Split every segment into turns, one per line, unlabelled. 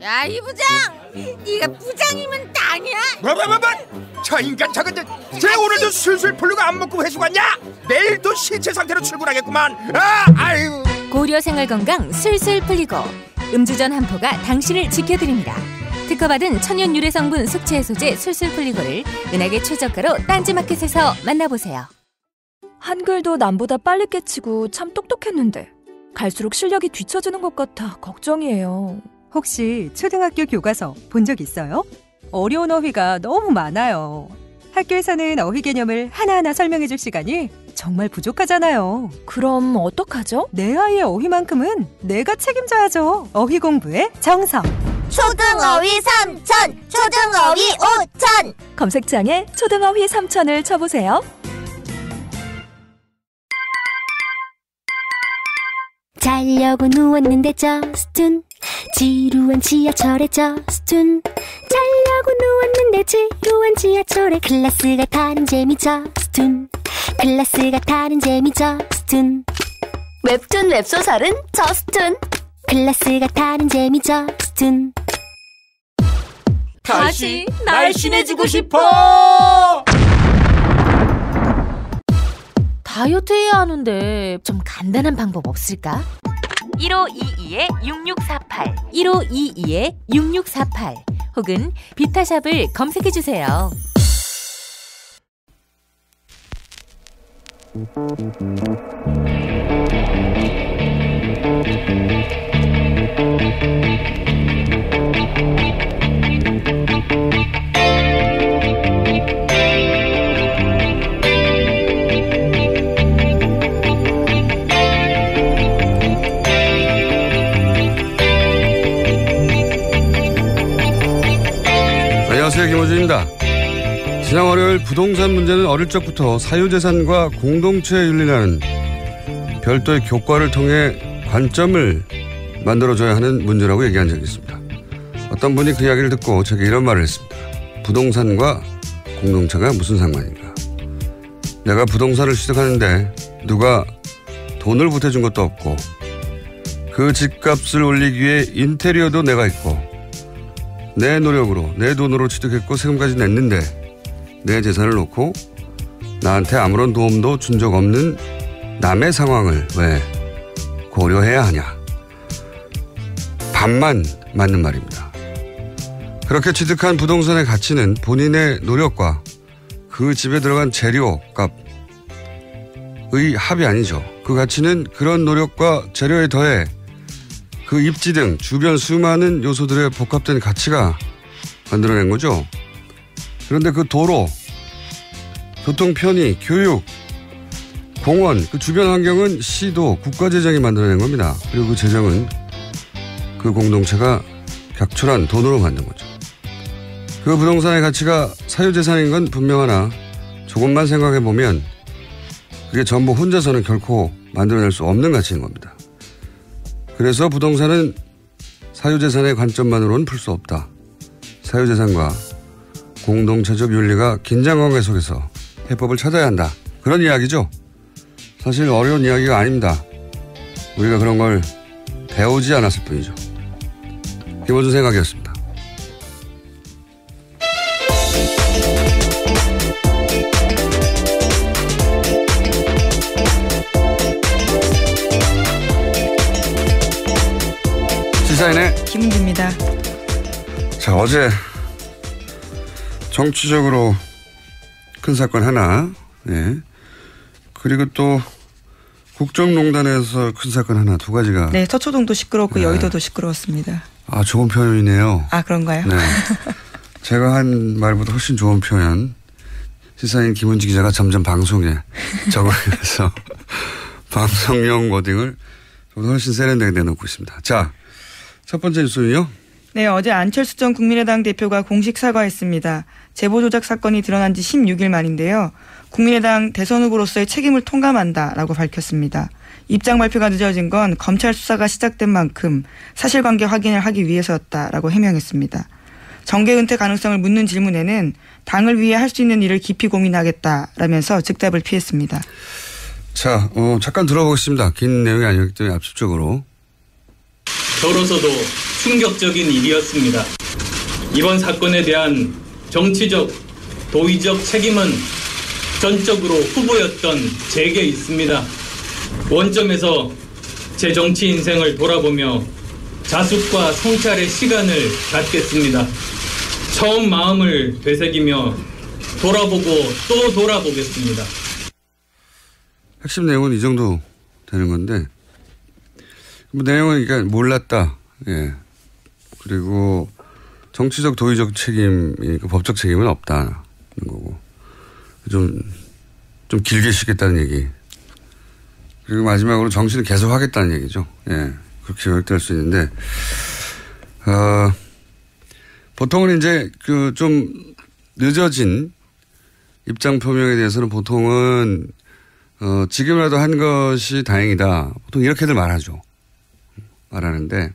야, 이 부장! 네가 부장이면 땅이야?
뭐? 저 인간 저것들 쟤 오늘도 술술 풀리고 안 먹고 회수 갔냐? 내일도 신체 상태로 출근하겠구만. 아유.
고려 생활건강 술술 풀리고 음주전 한포가 당신을 지켜드립니다. 특허받은 천연 유래 성분 숙취 해소제 술술 풀리고를 은하계 최저가로 딴지마켓에서 만나보세요.
한글도 남보다 빨리 깨치고 참 똑똑했는데 갈수록 실력이 뒤처지는 것 같아 걱정이에요.
혹시 초등학교 교과서 본 적 있어요? 어려운 어휘가 너무 많아요. 학교에서는 어휘 개념을 하나하나 설명해줄 시간이 정말 부족하잖아요.
그럼 어떡하죠?
내 아이의 어휘만큼은 내가 책임져야죠. 어휘 공부의 정성.
초등어휘 3000, 초등어휘 5000.
검색창에 초등어휘 3000을 쳐보세요.
자려고 누웠는데 저스툰 지루한 지하철에 저스툰 자려고 누웠는데 지루한 지하철에 클래스가 다른 재미 저스툰 클래스가 다른 재미 저스툰
웹툰 웹소설은 저스툰
클래스가 다른 재미 저스툰
다시 날씬해지고 싶어!
다이어트 해야 하는데 좀 간단한 방법 없을까? 1522-6648 1522-6648 혹은 비타샵을 검색해주세요.
안녕하세요, 김호준입니다. 지난 월요일 부동산 문제는 어릴 적부터 사유재산과 공동체 윤리라는 별도의 교과를 통해 관점을 만들어줘야 하는 문제라고 얘기한 적이 있습니다. 어떤 분이 그 이야기를 듣고 제게 이런 말을 했습니다. 부동산과 공동체가 무슨 상관인가. 내가 부동산을 취득하는데 누가 돈을 보태준 것도 없고 그 집값을 올리기 위해 인테리어도 내가 있고 내 노력으로 내 돈으로 취득했고 세금까지 냈는데 내 재산을 놓고 나한테 아무런 도움도 준 적 없는 남의 상황을 왜 고려해야 하냐. 반만 맞는 말입니다. 그렇게 취득한 부동산의 가치는 본인의 노력과 그 집에 들어간 재료값의 합이 아니죠. 그 가치는 그런 노력과 재료에 더해 그 입지 등 주변 수많은 요소들의 복합된 가치가 만들어낸 거죠. 그런데 그 도로, 교통 편의, 교육, 공원, 그 주변 환경은 시도, 국가재정이 만들어낸 겁니다. 그리고 그 재정은 그 공동체가 격출한 돈으로 만든 거죠. 그 부동산의 가치가 사유재산인 건 분명하나 조금만 생각해보면 그게 전부 혼자서는 결코 만들어낼 수 없는 가치인 겁니다. 그래서 부동산은 사유재산의 관점만으로는 풀 수 없다. 사유재산과 공동체적 윤리가 긴장관계 속에서 해법을 찾아야 한다. 그런 이야기죠. 사실 어려운 이야기가 아닙니다. 우리가 그런 걸 배우지 않았을 뿐이죠. 김호준 생각이었습니다. 시사인의
김은지입니다.
자, 어제 정치적으로 큰 사건 하나, 예. 그리고 또 국정농단에서 큰 사건 하나, 두 가지가.
네, 서초동도 시끄럽고
네.
여의도도 시끄러웠습니다.
아, 좋은 표현이네요.
아, 그런가요?
네. 제가 한 말보다 훨씬 좋은 표현. 시사인 김은지 기자가 점점 방송에 적응해서 방송용 워딩을 좀 훨씬 세련되게 내놓고 있습니다. 자, 첫 번째 뉴스는요.
네, 어제 안철수 전 국민의당 대표가 공식 사과했습니다. 제보 조작 사건이 드러난 지 16일 만인데요. 국민의당 대선 후보로서의 책임을 통감한다라고 밝혔습니다. 입장 발표가 늦어진 건 검찰 수사가 시작된 만큼 사실관계 확인을 하기 위해서였다라고 해명했습니다. 정계 은퇴 가능성을 묻는 질문에는 당을 위해 할 수 있는 일을 깊이 고민하겠다라면서 즉답을 피했습니다.
자, 잠깐 들어보겠습니다. 긴 내용이 아니기 때문에 압축적으로.
저로서도 충격적인 일이었습니다. 이번 사건에 대한 정치적, 도의적 책임은 전적으로 후보였던 제게 있습니다. 원점에서 제 정치 인생을 돌아보며 자숙과 성찰의 시간을 갖겠습니다. 처음 마음을 되새기며 돌아보고 또 돌아보겠습니다.
핵심 내용은 이 정도 되는 건데, 뭐 내용은 그러니까 몰랐다. 예. 그리고 정치적 도의적 책임, 그러니까 법적 책임은 없다는 거고, 좀 길게 쉬겠다는 얘기. 그리고 마지막으로 정치는 계속 하겠다는 얘기죠. 예. 그렇게 요약될 수 있는데, 보통은 이제 좀 늦어진 입장 표명에 대해서는 보통은, 지금이라도 한 것이 다행이다. 보통 이렇게들 말하는데,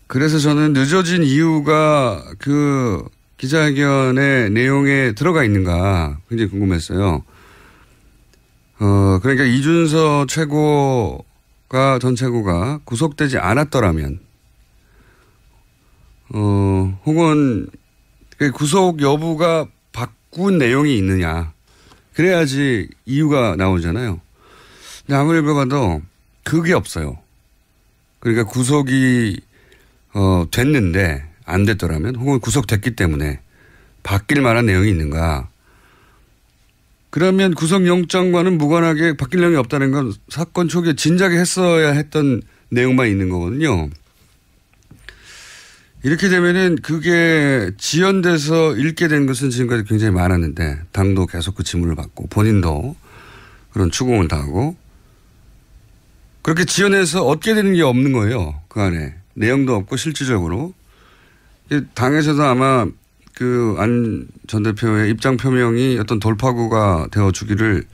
그래서 저는 늦어진 이유가 그 기자회견의 내용에 들어가 있는가 굉장히 궁금했어요. 그러니까 이준서 전 최고가 구속되지 않았더라면, 혹은 구속 여부가 바꾼 내용이 있느냐. 그래야지 이유가 나오잖아요. 근데 아무리 봐도 그게 없어요. 그러니까 구속이 됐는데 안 됐더라면, 혹은 구속됐기 때문에 바뀔 만한 내용이 있는가. 그러면 구속영장과는 무관하게 바뀔 내용이 없다는 건 사건 초기에 진작에 했어야 했던 내용만 있는 거거든요. 이렇게 되면은 그게 지연돼서 읽게 된 것은 지금까지 굉장히 많았는데, 당도 계속 그 지문을 받고 본인도 그런 추궁을 당하고, 그렇게 지연해서 얻게 되는 게 없는 거예요. 그 안에 내용도 없고 실질적으로. 당에서도 아마 그 안 전 대표의 입장 표명이 어떤 돌파구가 되어 주기를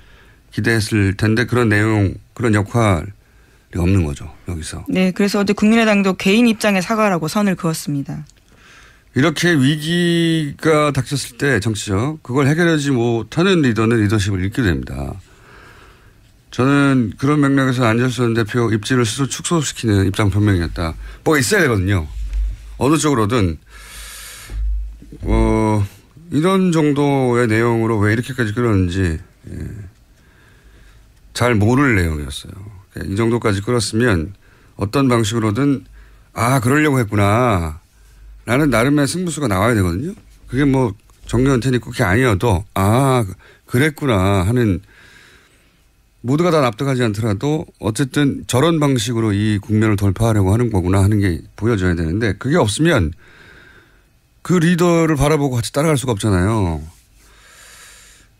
기대했을 텐데, 그런 내용, 그런 역할이 없는 거죠, 여기서.
네, 그래서 어제 국민의당도 개인 입장의 사과라고 선을 그었습니다.
이렇게 위기가 닥쳤을 때 정치적, 그걸 해결하지 못하는 리더는 리더십을 잃게 됩니다. 저는 그런 맥락에서 안철수 전 대표 입지를 스스로 축소시키는 입장 표명이었다. 뭐가 있어야 되거든요. 어느 쪽으로든. 이런 정도의 내용으로 왜 이렇게까지 끌었는지 잘 모를 내용이었어요. 이 정도까지 끌었으면 어떤 방식으로든 그러려고 했구나 라는 나름의 승부수가 나와야 되거든요. 그게 뭐 정경원 테니 그게 아니어도 그랬구나 하는, 모두가 다 납득하지 않더라도 어쨌든 저런 방식으로 이 국면을 돌파하려고 하는 거구나 하는 게 보여져야 되는데, 그게 없으면 그 리더를 바라보고 같이 따라갈 수가 없잖아요.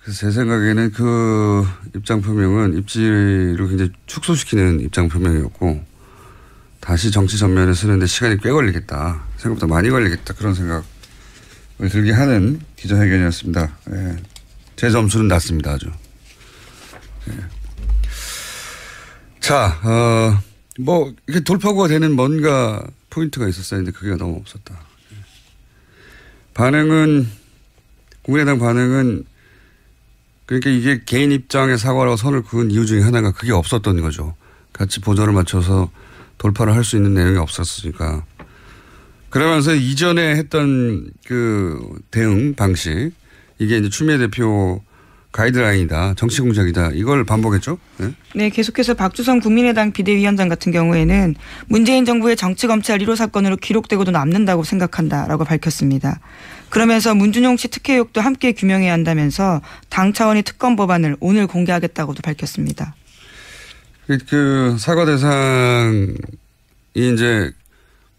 그래서 제 생각에는 그 입장 표명은 입지를 굉장히 축소시키는 입장 표명이었고, 다시 정치 전면에 쓰는데 시간이 꽤 걸리겠다. 생각보다 많이 걸리겠다. 그런 생각을 들게 하는 기자회견이었습니다. 예. 제 점수는 낮습니다. 아주. 예. 자, 이렇게 돌파구가 되는 뭔가 포인트가 있었어야 했는데 그게 너무 없었다. 국민의당 반응은, 그러니까 이게 개인 입장의 사과라고 선을 그은 이유 중에 하나가 그게 없었던 거죠. 같이 보조를 맞춰서 돌파를 할 수 있는 내용이 없었으니까. 그러면서 이전에 했던 그 대응 방식, 이게 이제 추미애 대표 가이드라인이다, 정치 공작이다, 이걸 반복했죠. 네?
네, 계속해서 박주성 국민의당 비대위원장 같은 경우에는 문재인 정부의 정치검찰 1호 사건으로 기록되고도 남는다고 생각한다라고 밝혔습니다. 그러면서 문준용 씨 특혜 의혹도 함께 규명해야 한다면서 당 차원의 특검 법안을 오늘 공개하겠다고도 밝혔습니다.
그 사과 대상이 이제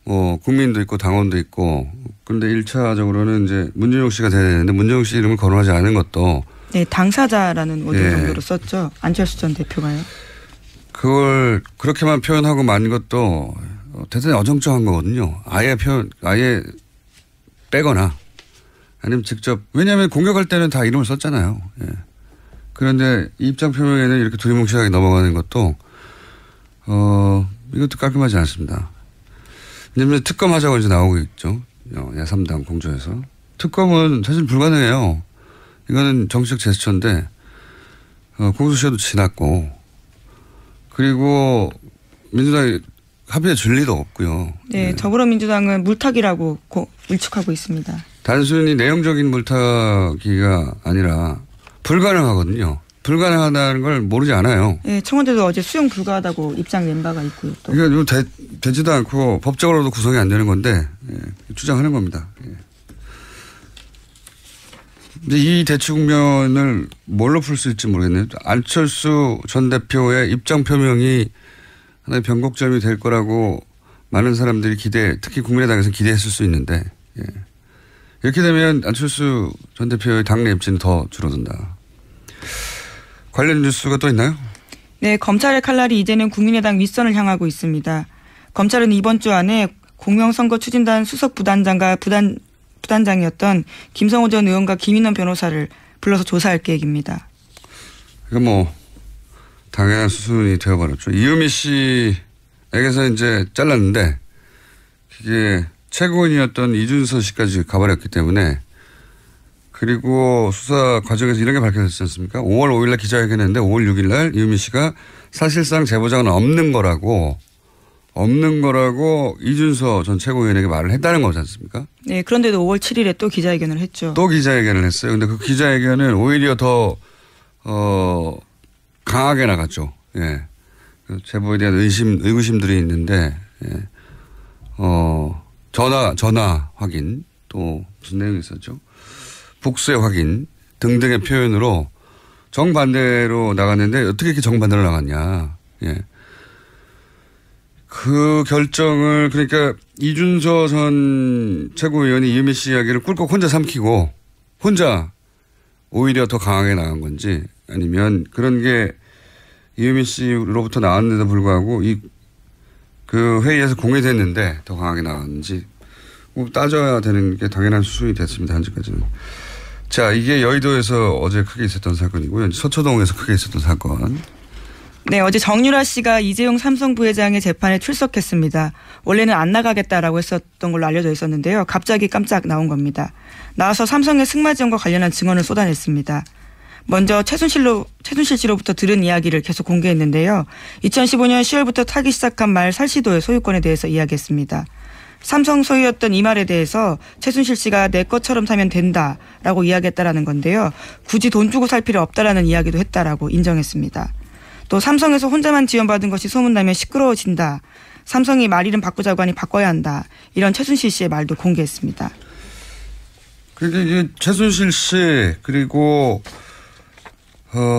국민도 있고 당원도 있고, 그런데 1차적으로는 이제 문준용 씨가 돼야 되는데 문준용 씨 이름을 거론하지 않은 것도,
네, 당사자라는 워딩 정도로 썼죠. 안철수 전 대표가요.
그걸 그렇게만 표현하고 만 것도 대단히 어정쩡한 거거든요. 아예 빼거나 아니면 직접, 왜냐하면 공격할 때는 다 이름을 썼잖아요. 예. 그런데 입장 표명에는 이렇게 두리뭉실하게 넘어가는 것도 이것도 깔끔하지 않습니다. 왜냐하면 특검 하자고 이제 나오고 있죠. 야3당 공조에서. 특검은 사실 불가능해요. 이거는 정치적 제스처인데 공소시효도 지났고, 그리고 민주당이 합의에 줄 리도 없고요.
네, 더불어민주당은 물타기라고 일축하고 있습니다.
단순히 내용적인 물타기가 아니라 불가능하거든요. 불가능하다는 걸 모르지 않아요.
네, 청와대도 어제 수용 불가하다고 입장 낸 바가 있고요. 또.
이거 되지도 않고 법적으로도 구성이 안 되는 건데 주장하는 겁니다. 근데 이 대치 국면을 뭘로 풀 수 있을지 모르겠네요. 안철수 전 대표의 입장 표명이 하나의 변곡점이 될 거라고 많은 사람들이 특히 국민의당에서 기대했을 수 있는데 이렇게 되면 안철수 전 대표의 당내 입지는 더 줄어든다. 관련 뉴스가 또 있나요? 네,
검찰의 칼날이 이제는 국민의당 윗선을 향하고 있습니다. 검찰은 이번 주 안에 공명선거 추진단 수석 부단장과 부단장이었던 김성호 전 의원과 김인원 변호사를 불러서 조사할 계획입니다.
이거 당연한 수순이 되어버렸죠. 이유미 씨에게서 이제 잘랐는데 이게 최고인이었던 이준서 씨까지 가버렸기 때문에 그리고 수사 과정에서 이런 게 밝혀졌지 않습니까? 5월 5일 날 기자회견했는데 5월 6일 날 이유미 씨가 사실상 제보자는 없는 거라고 이준서 전 최고위원에게 말을 했다는 거지 않습니까?
네, 그런데도 5월 7일에 또 기자회견을 했죠.
또 기자회견을 했어요. 근데 그 기자회견은 오히려 더 강하게 나갔죠. 예. 그 제보에 대한 의구심들이 있는데, 예. 전화 확인, 또 무슨 내용이 있었죠? 복수의 확인 등등의 표현으로 정반대로 나갔는데 어떻게 이렇게 정반대로 나갔냐. 예. 그 결정을 그러니까 이준서 전 최고위원이 이유미 씨 이야기를 꿀꺽 혼자 삼키고 혼자 오히려 더 강하게 나간 건지 아니면 그런 게 이유미 씨로부터 나왔는데도 불구하고 그 회의에서 공개됐는데 더 강하게 나갔는지 따져야 되는 게 당연한 수순이 됐습니다. 현재까지는. 자, 이게 여의도에서 어제 크게 있었던 사건이고요. 서초동에서 크게 있었던 사건.
네, 어제 정유라 씨가 이재용 삼성 부회장의 재판에 출석했습니다. 원래는 안 나가겠다라고 했었던 걸로 알려져 있었는데요. 갑자기 깜짝 나온 겁니다. 나와서 삼성의 승마 지원과 관련한 증언을 쏟아냈습니다. 먼저 최순실 씨로부터 들은 이야기를 계속 공개했는데요. 2015년 10월부터 타기 시작한 말 살시도의 소유권에 대해서 이야기했습니다. 삼성 소유였던 이 말에 대해서 최순실 씨가 내 것처럼 사면 된다라고 이야기했다라는 건데요. 굳이 돈 주고 살 필요 없다라는 이야기도 했다라고 인정했습니다. 또 삼성에서 혼자만 지원받은 것이 소문나면 시끄러워진다. 삼성이 말 이름 바꾸자고 하니 바꿔야 한다. 이런 최순실 씨의 말도 공개했습니다.
그게 최순실 씨 그리고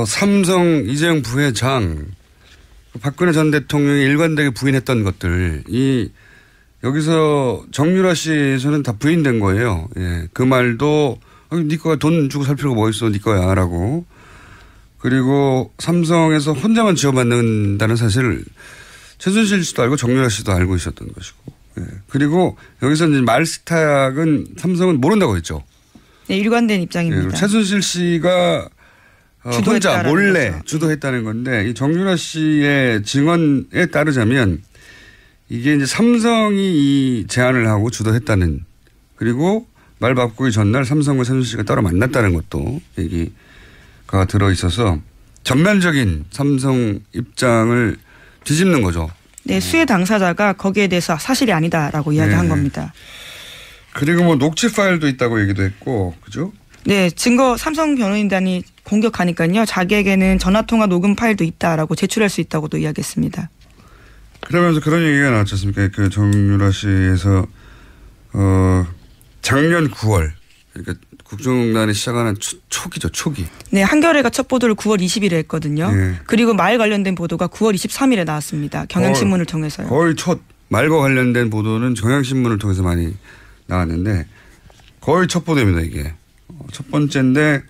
삼성 이재용 부회장 박근혜 전 대통령이 일관되게 부인했던 것들 여기서 정유라 씨에서는 다 부인된 거예요. 예. 그 말도 네 거가 돈 주고 살 필요가 뭐 있어 네 거야라고. 그리고 삼성에서 혼자만 지원받는다는 사실을 최순실 씨도 알고 정유라 씨도 알고 있었던 것이고. 예. 그리고 여기서 이제 말 스탁은 삼성은 모른다고 했죠.
네, 일관된 입장입니다.
예. 최순실 씨가 혼자 몰래 거죠. 주도했다는 건데 이 정유라 씨의 증언에 따르자면 이게 이제 삼성이 이 제안을 하고 주도했다는 그리고 말 바꾸기 전날 삼성과 최순실 씨가 따로 만났다는 것도 얘기가 들어있어서 전면적인 삼성 입장을 뒤집는 거죠.
네, 수혜 당사자가 거기에 대해서 사실이 아니다라고 이야기한 겁니다.
그리고 녹취 파일도 있다고 얘기도 했고, 그죠?
네, 증거 삼성 변호인단이 공격하니까요. 자기에게는 전화통화 녹음 파일도 있다라고 제출할 수 있다고도 이야기했습니다.
그러면서 그런 얘기가 나왔지 않습니까? 그 정유라 씨에서 작년 9월 그러니까 국정농단이 시작하는 초기죠. 초기.
네. 한겨레가 첫 보도를 9월 20일에 했거든요. 네. 그리고 말 관련된 보도가 9월 23일에 나왔습니다. 경향신문을 통해서요.
거의 말과 관련된 보도는 경향신문을 통해서 많이 나왔는데 거의 첫 보도입니다. 이게. 첫 번째인데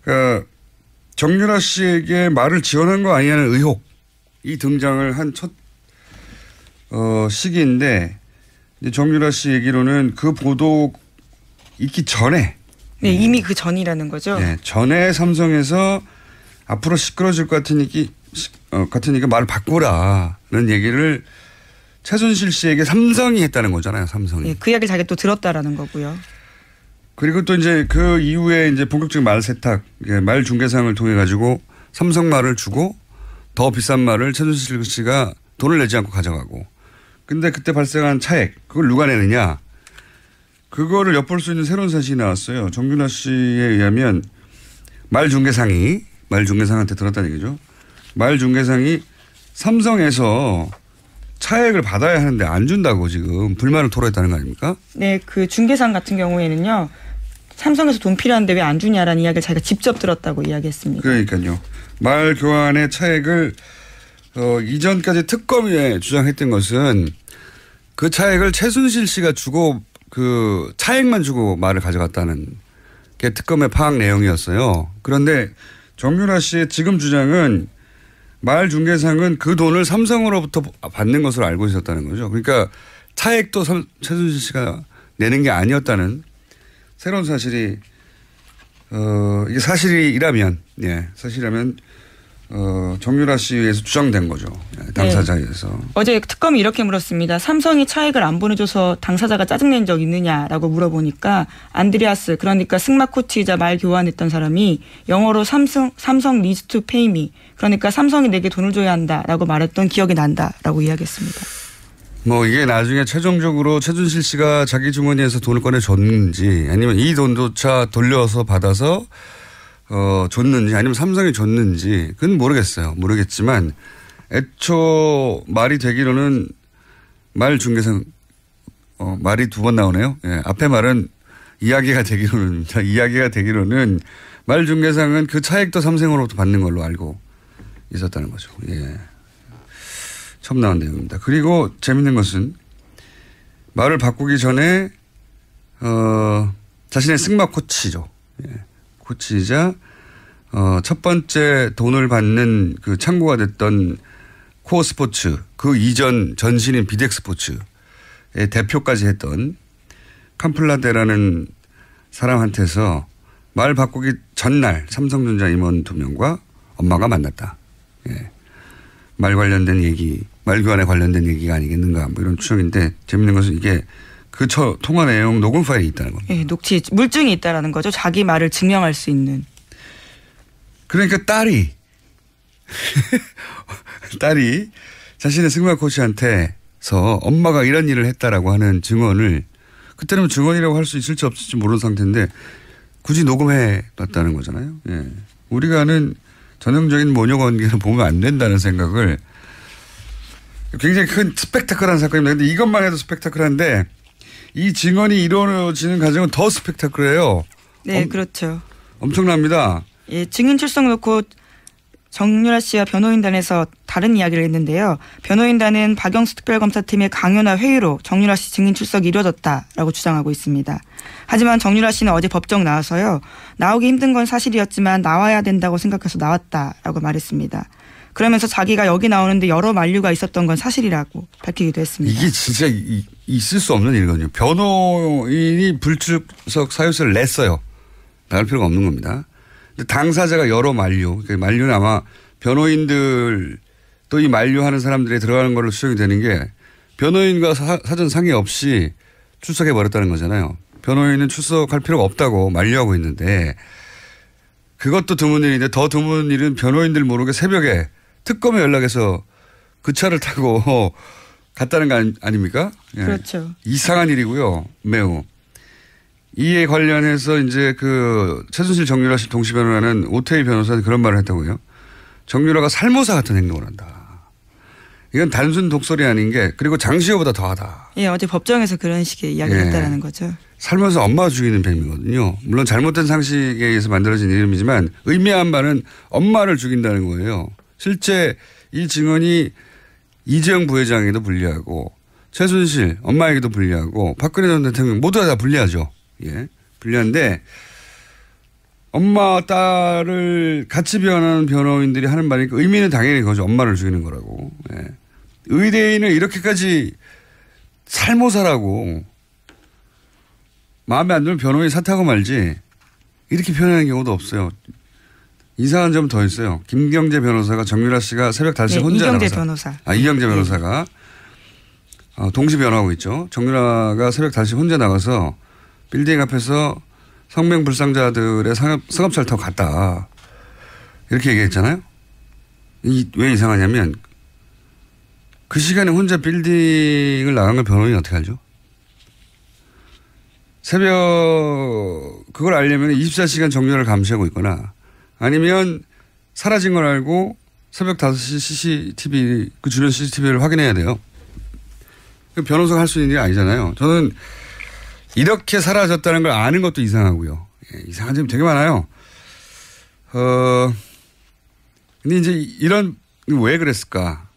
그러니까 정유라 씨에게 말을 지원한 거 아니냐는 의혹이 등장을 한 첫 시기인데 정유라 씨 얘기로는 그 보도 있기 전에
네, 이미 그 전이라는 거죠.
네, 전에 삼성에서 앞으로 시끄러질 것 같으니까 말을 바꾸라는 얘기를 최순실 씨에게 삼성이 했다는 거잖아요. 삼성이.
네, 그 이야기를 자기가 또 들었다라는 거고요.
그리고 또 이제 그 이후에 이제 본격적인 말 세탁, 말 중개상을 통해 가지고 삼성 말을 주고 더 비싼 말을 최순실 씨가 돈을 내지 않고 가져가고 근데 그때 발생한 차액 그걸 누가 내느냐. 그거를 엿볼 수 있는 새로운 사실이 나왔어요. 정윤아 씨에 의하면 말중개상한테 들었다는 얘기죠. 말중개상이 삼성에서 차액을 받아야 하는데 안 준다고 지금 불만을 토로했다는 거 아닙니까?
네, 그 중개상 같은 경우에는요. 삼성에서 돈 필요한데 왜 안 주냐라는 이야기를 자기가 직접 들었다고 이야기했습니다.
그러니까요. 말 교환의 차액을 이전까지 특검에 주장했던 것은 그 차액을 최순실 씨가 주고 그 차액만 주고 말을 가져갔다는 게 특검의 파악 내용이었어요. 그런데 정윤아 씨의 지금 주장은 말 중개상은 그 돈을 삼성으로부터 받는 것으로 알고 있었다는 거죠. 그러니까 차액도 최순실 씨가 내는 게 아니었다는 새로운 사실이 이게 사실이라면 정유라 씨에 의해서 주장된 거죠. 당사자에 의해서.
네. 어제 특검이 이렇게 물었습니다. 삼성이 차액을 안 보내줘서 당사자가 짜증낸 적 있느냐라고 물어보니까 안드레아스 그러니까 승마 코치이자 말 교환했던 사람이 영어로 삼성 needs to pay me 그러니까 삼성이 내게 돈을 줘야 한다라고 말했던 기억이 난다라고 이야기했습니다.
뭐 이게 나중에 최종적으로 최순실 씨가 자기 주머니에서 돈을 꺼내줬는지 아니면 이 돈조차 돌려서 받아서 줬는지 아니면 삼성이 줬는지 그건 모르겠어요. 모르겠지만 애초 말이 되기로는 말 중개상 말이 두 번 나오네요. 예, 앞에 말은 이야기가 되기로는 말 중개상은 그 차액도 삼성으로부터 받는 걸로 알고 있었다는 거죠. 예. 처음 나온 내용입니다. 그리고 재밌는 것은 말을 바꾸기 전에 자신의 승마 코치죠. 예. 코치이자 첫 번째 돈을 받는 그 창구가 됐던 코어 스포츠 그 이전 전신인 비덱스포츠의 대표까지 했던 캄플라데라는 사람한테서 말 바꾸기 전날 삼성전자 임원 2명과 엄마가 만났다. 예. 말 관련된 얘기, 말 교환에 관련된 얘기가 아니겠는가 뭐 이런 추정인데 재밌는 것은 이게 그 통화 내용 녹음 파일이 있다는 겁니다.
네, 물증이 있다라는 거죠. 자기 말을 증명할 수 있는.
그러니까 딸이 자신의 승마 코치한테서 엄마가 이런 일을 했다라고 하는 증언을 그때는 증언이라고 할 수 있을지 없을지 모르는 상태인데 굳이 녹음해 놨다는 거잖아요. 예. 우리가 아는 전형적인 모녀 관계를 보면 안 된다는 생각을 굉장히 큰 스펙타클한 사건입니다. 그런데 이것만 해도 스펙타클한데 이 증언이 이루어지는 과정은 더 스펙타클해요.
네, 그렇죠.
엄청납니다.
예, 증인 출석 놓고 정유라 씨와 변호인단에서 다른 이야기를 했는데요. 변호인단은 박영수 특별검사팀의 강요나 회유로 정유라 씨 증인 출석이 이루어졌다라고 주장하고 있습니다. 하지만 정유라 씨는 어제 법정 나와서요. 나오기 힘든 건 사실이었지만 나와야 된다고 생각해서 나왔다라고 말했습니다. 그러면서 자기가 여기 나오는데 여러 만류가 있었던 건 사실이라고 밝히기도 했습니다.
이게 진짜 있을 수 없는 일이거든요. 변호인이 불출석 사유서를 냈어요. 나갈 필요가 없는 겁니다. 근데 당사자가 여러 만류, 그러니까 만류는 아마 변호인들 또 이 만류하는 사람들이 들어가는 걸로 수정이 되는 게 변호인과 사전 상의 없이 출석해 버렸다는 거잖아요. 변호인은 출석할 필요가 없다고 만류하고 있는데 그것도 드문 일인데 더 드문 일은 변호인들 모르게 새벽에 특검에 연락해서 그 차를 타고 갔다는 거 아닙니까? 예.
그렇죠.
이상한 일이고요. 매우. 이에 관련해서 이제 그 최순실 정유라 씨 동시 변호라는 오태희 변호사는 그런 말을 했다고요. 정유라가 살모사 같은 행동을 한다. 이건 단순 독설이 아닌 게 그리고 장시호보다 더하다.
예, 어제 법정에서 그런 식의 이야기를 했다라는 거죠.
살면서 엄마 죽이는 뱀이거든요. 물론 잘못된 상식에 의해서 만들어진 이름이지만 의미한 바는 엄마를 죽인다는 거예요. 실제 이 증언이 이재용 부회장에게도 불리하고 최순실 엄마에게도 불리하고 박근혜 전 대통령 모두 다 불리하죠. 예, 불리한데 엄마 딸을 같이 변하는 변호인들이 하는 말이니까 의미는 당연히 그거죠. 엄마를 죽이는 거라고. 예. 의대인을 이렇게까지 살모사라고 마음에 안 들면 변호인 사퇴하고 말지 이렇게 표현하는 경우도 없어요. 이상한 점 더 있어요. 김경재 변호사가 정유라 씨가 새벽 5시 혼자
이경재
나가서.
변호사.
이경재 변호사가 동시 변호하고 있죠. 정유라가 새벽 5시 혼자 나가서 빌딩 앞에서 성명불상자들의 승합차를 타고 갔다. 이렇게 얘기했잖아요. 왜 이상하냐면 그 시간에 혼자 빌딩을 나간 걸 변호인이 어떻게 알죠? 그걸 알려면 24시간 정렬을 감시하고 있거나 아니면 사라진 걸 알고 새벽 5시 CCTV, 그 주변 CCTV를 확인해야 돼요. 변호사가 할 수 있는 일이 아니잖아요. 저는 이렇게 사라졌다는 걸 아는 것도 이상하고요. 예, 이상한 점이 되게 많아요. 근데 이제 왜 그랬을까?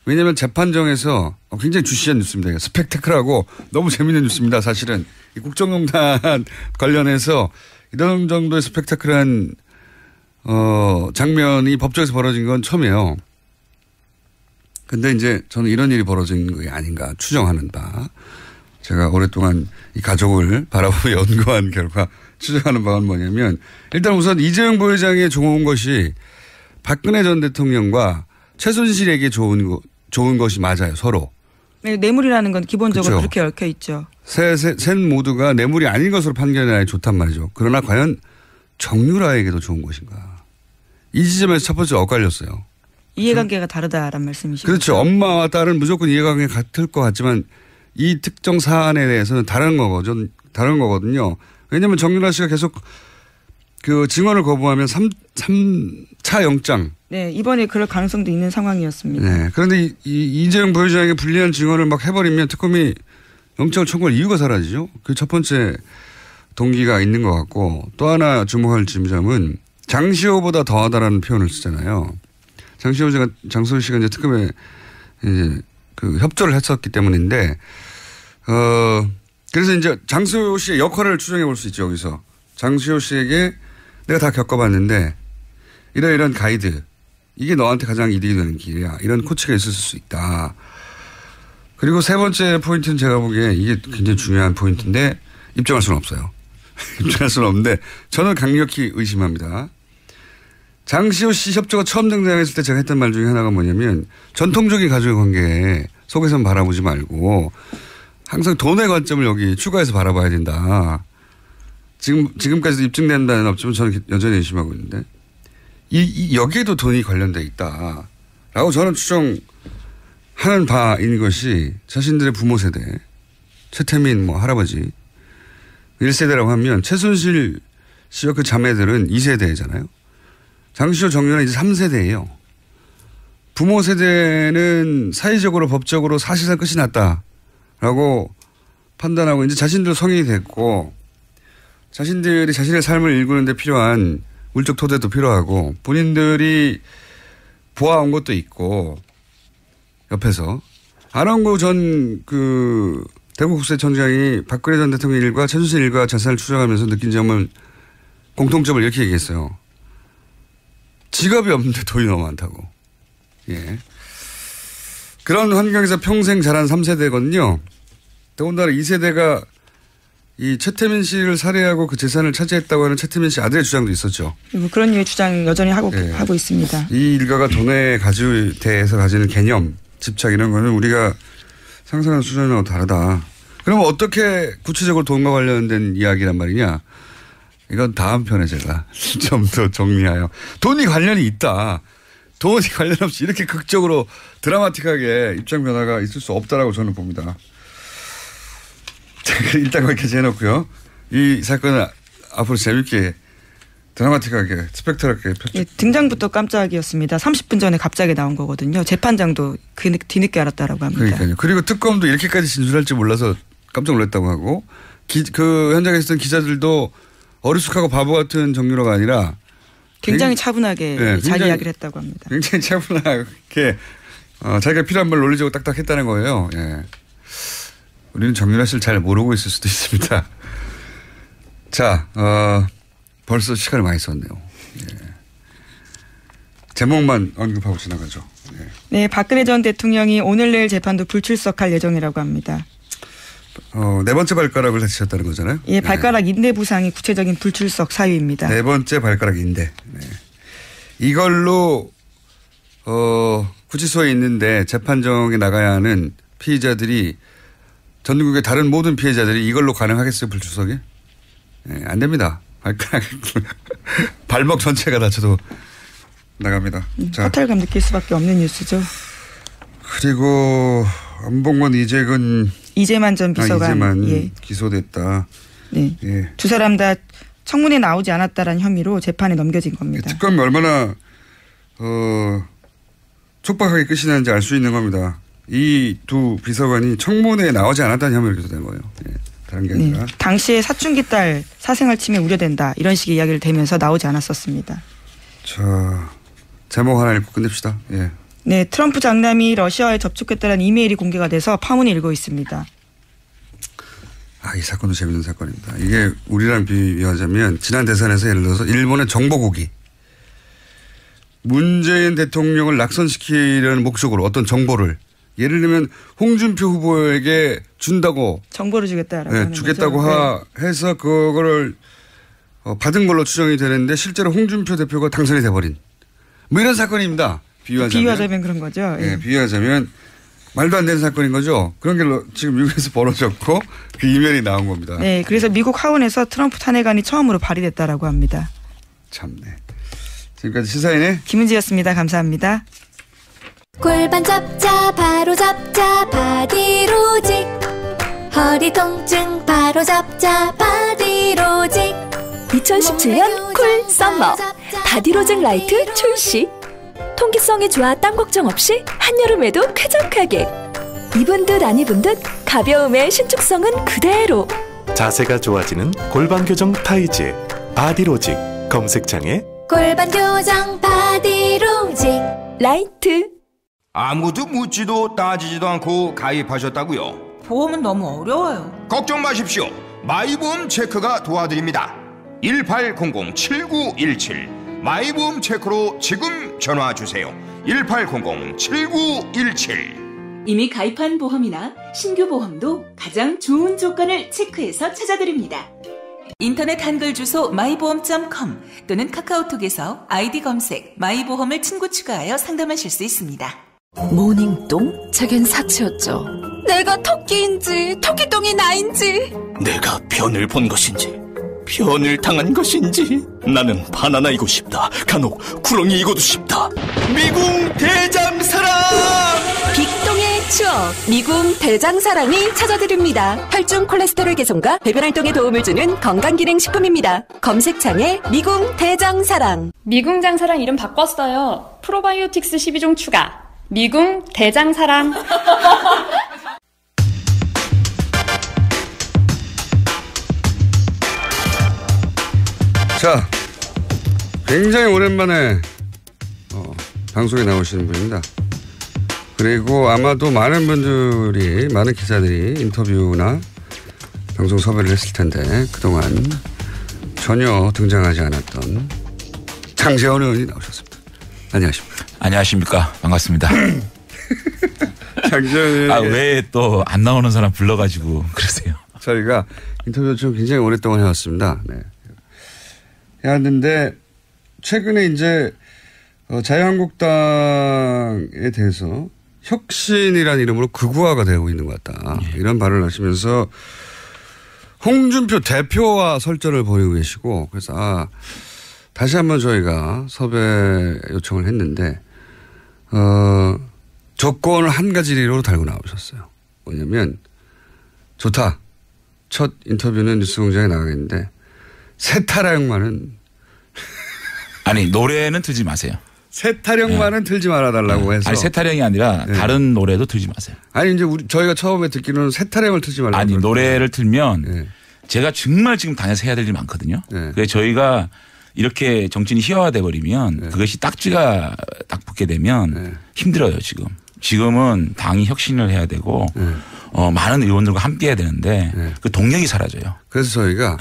왜냐면 재판정에서 굉장히 주시한 뉴스입니다. 스펙타클하고 너무 재밌는 뉴스입니다. 사실은. 이 국정농단 관련해서 이런 정도의 스펙타클한 장면이 법정에서 벌어진 건 처음이에요. 근데 이제 저는 이런 일이 벌어진 게 아닌가 추정하는 바. 제가 오랫동안 이 가족을 바라보며 연구한 결과 추정하는 바는 뭐냐면 일단 우선 이재용 부회장에 좋은 것이 박근혜 전 대통령과 최순실에게 좋은 것이 맞아요. 서로.
네, 뇌물이라는 건 기본적으로
그렇죠.
그렇게 얽혀 있죠.
셋 모두가 뇌물이 아닌 것으로 판결해야 좋단 말이죠. 그러나 과연 정유라에게도 좋은 것인가. 이 지점에서 첫 번째 엇갈렸어요.
이해관계가 다르다라는 말씀이시죠.
그렇죠. 엄마와 딸은 무조건 이해관계가 같을 것 같지만 이 특정 사안에 대해서는 다른 거거든요. 왜냐하면 정유라 씨가 계속 그 증언을 거부하면 3차 영장.
네, 이번에 그럴 가능성도 있는 상황이었습니다.
네. 그런데 이재용 부회장에게 불리한 증언을 막 해버리면 특검이 영장을 청구할 이유가 사라지죠. 그 첫 번째 동기가 있는 것 같고 또 하나 주목할 지점은 장시호보다 더하다라는 표현을 쓰잖아요. 장시호 씨가 이제 특검에 이제 그 협조를 했었기 때문인데, 그래서 이제 장시호 씨의 역할을 추정해 볼 수 있죠, 여기서. 장시호 씨에게 내가 다 겪어봤는데, 이런 가이드, 이게 너한테 가장 이득이 되는 길이야. 이런 코치가 있을 수 있다. 그리고 세 번째 포인트는 제가 보기에 이게 굉장히 중요한 포인트인데, 입증할 수는 없어요. 입증할 수는 없는데, 저는 강력히 의심합니다. 장시호 씨 협조가 처음 등장했을 때 제가 했던 말 중에 하나가 뭐냐면 전통적인 가족의 관계 속에서만 바라보지 말고 항상 돈의 관점을 여기 추가해서 바라봐야 된다. 지금까지도 입증된 바는 없지만 저는 여전히 의심하고 있는데 여기에도 돈이 관련돼 있다라고 저는 추정하는 바인 것이 자신들의 부모 세대 최태민 할아버지 1세대라고 하면 최순실 씨와 그 자매들은 2세대잖아요. 장시호 정유라는 이제 3세대예요. 부모 세대는 사회적으로 법적으로 사실상 끝이 났다라고 판단하고 이제 자신들 성인이 됐고 자신들이 자신의 삶을 일구는 데 필요한 물적 토대도 필요하고 본인들이 보아온 것도 있고 옆에서 안원구 전 대구국세청장이 박근혜 전 대통령 일과 최순실 일과 자산을 추적하면서 느낀 점을 공통점을 이렇게 얘기했어요. 직업이 없는데 돈이 너무 많다고. 예. 그런 환경에서 평생 자란 3세대거든요. 더군다나 2세대가 이 최태민 씨를 살해하고 그 재산을 차지했다고 하는 최태민 씨 아들의 주장도 있었죠.
그런 류의 주장 여전히 하고 있습니다.
이 일가가 돈에 대해서 가지는 개념, 집착 이런 거는 우리가 상상하는 수준하고 다르다. 그러면 어떻게 구체적으로 돈과 관련된 이야기란 말이냐. 이건 다음 편에 제가 좀 더 정리하여. 돈이 관련이 있다. 돈이 관련 없이 이렇게 극적으로 드라마틱하게 입장 변화가 있을 수 없다라고 저는 봅니다. 일단 거기까지 해놓고요. 이 사건은 앞으로 재밌게 드라마틱하게 스펙트럴하게
예, 등장부터 깜짝이었습니다. 30분 전에 갑자기 나온 거거든요. 재판장도 뒤늦게 알았다라고 합니다.
그러니까요. 그리고 특검도 이렇게까지 진술할지 몰라서 깜짝 놀랐다고 하고 그 현장에 있었던 기자들도 어리숙하고 바보 같은 정유라가 아니라
굉장히 차분하게 자기 이야기를 했다고 합니다.
굉장히 차분하게 자기가 필요한 말 논리적으로 딱딱 했다는 거예요. 예. 우리는 정유라 씨를 잘 모르고 있을 수도 있습니다. 자, 벌써 시간을 많이 썼네요. 예. 제목만 언급하고 지나가죠. 예.
네, 박근혜 전 대통령이 오늘 내일 재판도 불출석할 예정이라고 합니다.
네 번째 발가락을 다치셨다는 거잖아요.
예, 발가락 인대 부상이 구체적인 불출석 사유입니다.
네 번째 발가락 인대. 네. 이걸로 구치소에 있는데 재판정에 나가야 하는 피의자들이 전국의 다른 모든 피해자들이 이걸로 가능하겠어요, 불출석이? 네, 안 됩니다. 발가락 발목 전체가 다쳐도 나갑니다.
허탈감 느낄 수밖에 없는 뉴스죠.
그리고 안봉건
이재만 전 비서관
예. 기소됐다.
네.
예.
두 사람 다 청문회 나오지 않았다라는 혐의로 재판에 넘겨진 겁니다.
특검이 얼마나 촉박하게 끝이 나는지 알 수 있는 겁니다. 이 두 비서관이 청문회에 나오지 않았다는 혐의로 기소된 거예요. 예. 다른 게 아니라.
당시에 사춘기 딸 사생활 침해 우려된다 이런 식의 이야기를 대면서 나오지 않았었습니다.
자, 제목 하나 읽고 끝냅시다. 예.
네, 트럼프 장남이 러시아에 접촉했다는 이메일이 공개가 돼서 파문이 일고 있습니다.
이 사건도 재밌는 사건입니다. 이게 우리랑 비교하자면 지난 대선에서 예를 들어서 일본의 정보국이 문재인 대통령을 낙선시키려는 목적으로 어떤 정보를 예를 들면 홍준표 후보에게 준다고
정보를 주겠다라고 하는
주겠다고
거죠.
해서 그거를 받은 걸로 추정이 되는데 실제로 홍준표 대표가 당선이 돼버린 뭐 이런 사건입니다. 비유하자면
그런 거죠.
예. 비유하자면 말도 안 되는 사건인 거죠. 그런 게 지금 미국에서 벌어졌고 그 이면이 나온 겁니다.
네, 그래서 미국 하원에서 트럼프 탄핵안이 처음으로 발의됐다라고 합니다.
참네. 지금까지 시사인의
김은지였습니다. 감사합니다.
골반 잡자 바로 잡자 바디로직 허리 통증 바로 잡자 바디로직
2017년 쿨 썸머 바디로직 라이트 출시. 통기성이 좋아 땀 걱정 없이 한여름에도 쾌적하게. 입은 듯 안 입은 듯 가벼움의 신축성은 그대로.
자세가 좋아지는 골반 교정 타이즈 바디로직 검색창에
골반 교정 바디로직
라이트.
아무도 묻지도 따지지도 않고 가입하셨다고요?
보험은 너무 어려워요.
걱정 마십시오. 마이보험 체크가 도와드립니다. 1800-7917 마이보험 체크로 지금 전화주세요. 1800-7917
이미 가입한 보험이나 신규 보험도 가장 좋은 조건을 체크해서 찾아드립니다. 인터넷 한글 주소 마이보험.com 또는 카카오톡에서 아이디 검색 마이보험을 친구 추가하여 상담하실 수 있습니다.
모닝똥? 제겐 사치였죠.
내가 토끼인지 토끼똥이 나인지
내가 변을 본 것인지 변을 당한 것인지 나는 바나나이고 싶다. 간혹 구렁이이고도 싶다. 미궁 대장사랑
빅똥의 추억 미궁 대장사랑이 찾아드립니다. 혈중 콜레스테롤 개선과 배변 활동에 도움을 주는 건강기능식품입니다. 검색창에 미궁 대장사랑.
미궁 장사랑 이름 바꿨어요. 프로바이오틱스 12종 추가 미궁 대장사랑.
자, 굉장히 오랜만에 방송에 나오시는 분입니다. 그리고 아마도 많은 분들이, 많은 기자들이 인터뷰나 방송 섭외를 했을 텐데 그동안 전혀 등장하지 않았던 장제원 의원이 나오셨습니다. 안녕하십니까.
안녕하십니까. 반갑습니다.
장제원
왜 또 안 나오는 사람 불러가지고 그러세요?
저희가 인터뷰를 좀 굉장히 오랫동안 해왔습니다. 네. 해왔는데 최근에 이제 자유한국당에 대해서 혁신이라는 이름으로 극우화가 되고 있는 것 같다. 이런 발언을 하시면서 홍준표 대표와 설전을 벌이고 계시고 그래서 다시 한번 저희가 섭외 요청을 했는데 조건을 한 가지로 달고 나오셨어요. 뭐냐면 좋다. 첫 인터뷰는 뉴스공장에 나가겠는데 세타령만은
아니 노래는 틀지 마세요.
세타령만은 틀지 말아달라고 해서.
아니 세타령이 아니라 다른 노래도 틀지 마세요.
아니 이제 저희가 처음에 듣기로는 세타령을 틀지 말라고.
아니 노래를 틀면 제가 정말 지금 당에서 해야 될 일이 많거든요. 그래서 저희가 이렇게 정치인이 희화화돼 버리면 그것이 딱지가 딱 붙게 되면 힘들어요 지금. 지금은 당이 혁신을 해야 되고 많은 의원들과 함께 해야 되는데 그 동력이 사라져요.
그래서 저희가